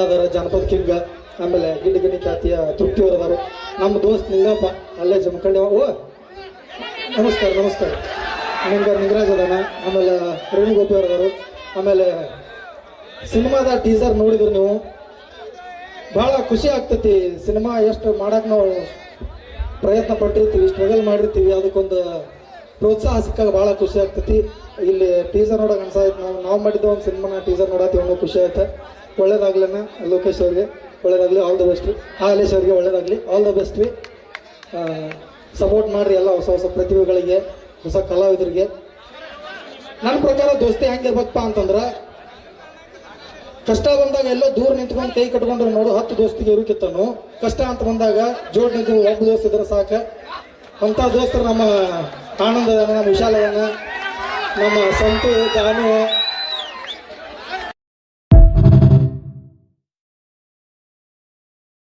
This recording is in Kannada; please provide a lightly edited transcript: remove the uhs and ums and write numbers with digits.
ಅದಾರ ಜನಪದ ಕಿಂಗ್, ಆಮೇಲೆ ಗಿಡ್ಗಿಣಿ ಖ್ಯಾತಿಯ ತೃಪ್ತಿಯವರು ಅದಾರು. ನಮ್ಮ ದೋಸ್ತ್ ನಿಂಗಪ್ಪ ಅಲ್ಲೇ ಜಮಖಂಡಿ. ಓ ನಮಸ್ಕಾರ ನಮಸ್ಕಾರ. ನಿಂಗರಾಜ್ ಅದಾನ, ಆಮೇಲೆ ರೇಣುಗೋಪಿ ಅವರು ಅದಾರು. ಆಮೇಲೆ ಸಿನಿಮಾದ ಟೀಸರ್ ನೋಡಿದ್ರು ನೀವು, ಭಾಳ ಖುಷಿ ಆಗ್ತೈತಿ. ಸಿನಿಮಾ ಎಷ್ಟು ಮಾಡಕ್ಕೆ ನಾವು ಪ್ರಯತ್ನ ಪಟ್ಟಿರ್ತೀವಿ, ಸ್ಟ್ರಗಲ್ ಮಾಡಿರ್ತೀವಿ, ಅದಕ್ಕೊಂದು ಪ್ರೋತ್ಸಾಹ ಸಿಕ್ಕಾಗ ಭಾಳ ಖುಷಿ ಆಗ್ತೈತಿ. ಇಲ್ಲಿ ಟೀಸರ್ ನೋಡೋಕೆ ಅನ್ಸಾಯ್ತು, ನಾವು ಮಾಡಿದ್ದ ಒಂದು ಸಿನಿಮಾನ ಟೀಸರ್ ನೋಡತ್ತೀವಿ ಅನ್ನೋ ಖುಷಿ ಆಯ್ತು. ಒಳ್ಳೇದಾಗ್ಲನ ಲೋಕೇಶ್ ಅವ್ರಿಗೆ ಒಳ್ಳೇದಾಗಲಿ, ಆಲ್ ದ ಬೆಸ್ಟ್ ರೀ. ಆಲೇಶ್ ಅವ್ರಿಗೆ ಒಳ್ಳೇದಾಗಲಿ, ಆಲ್ ದ ಬೆಸ್ಟ್ ರೀ. ಸಪೋರ್ಟ್ ಮಾಡಿರಿ ಎಲ್ಲ ಹೊಸ ಹೊಸ ಪ್ರತಿಭೆಗಳಿಗೆ, ಹೊಸ ಕಲಾವಿದರಿಗೆ. ನನ್ನ ಪ್ರಕಾರ ದೋಸ್ತಿ ಹೆಂಗಿರ್ಬೇಕಪ್ಪ ಅಂತಂದ್ರೆ, ಕಷ್ಟ ಬಂದಾಗ ಎಲ್ಲೋ ದೂರ ನಿಂತ್ಕೊಂಡು ಕೈ ಕಟ್ಕೊಂಡ್ರೆ ನೋಡು 10 ದೋಸ್ತಿಗೆ ಇರುಕಿತ್ತನು. ಕಷ್ಟ ಅಂತ ಬಂದಾಗ ಜೋಡ್ ನಿಂತು ಒಬ್ಬ ದೋಸ್ತ ಇದ್ರೆ ಸಾಕ. ಅಂಥ ದೋಸ್ತರು ನಮ್ಮ ಆನಂದ ಅದಾನ, ನಮ್ಮ ವಿಶಾಲ ಅದಾನ, ನಮ್ಮ ಸಂತು, ಜಾನು,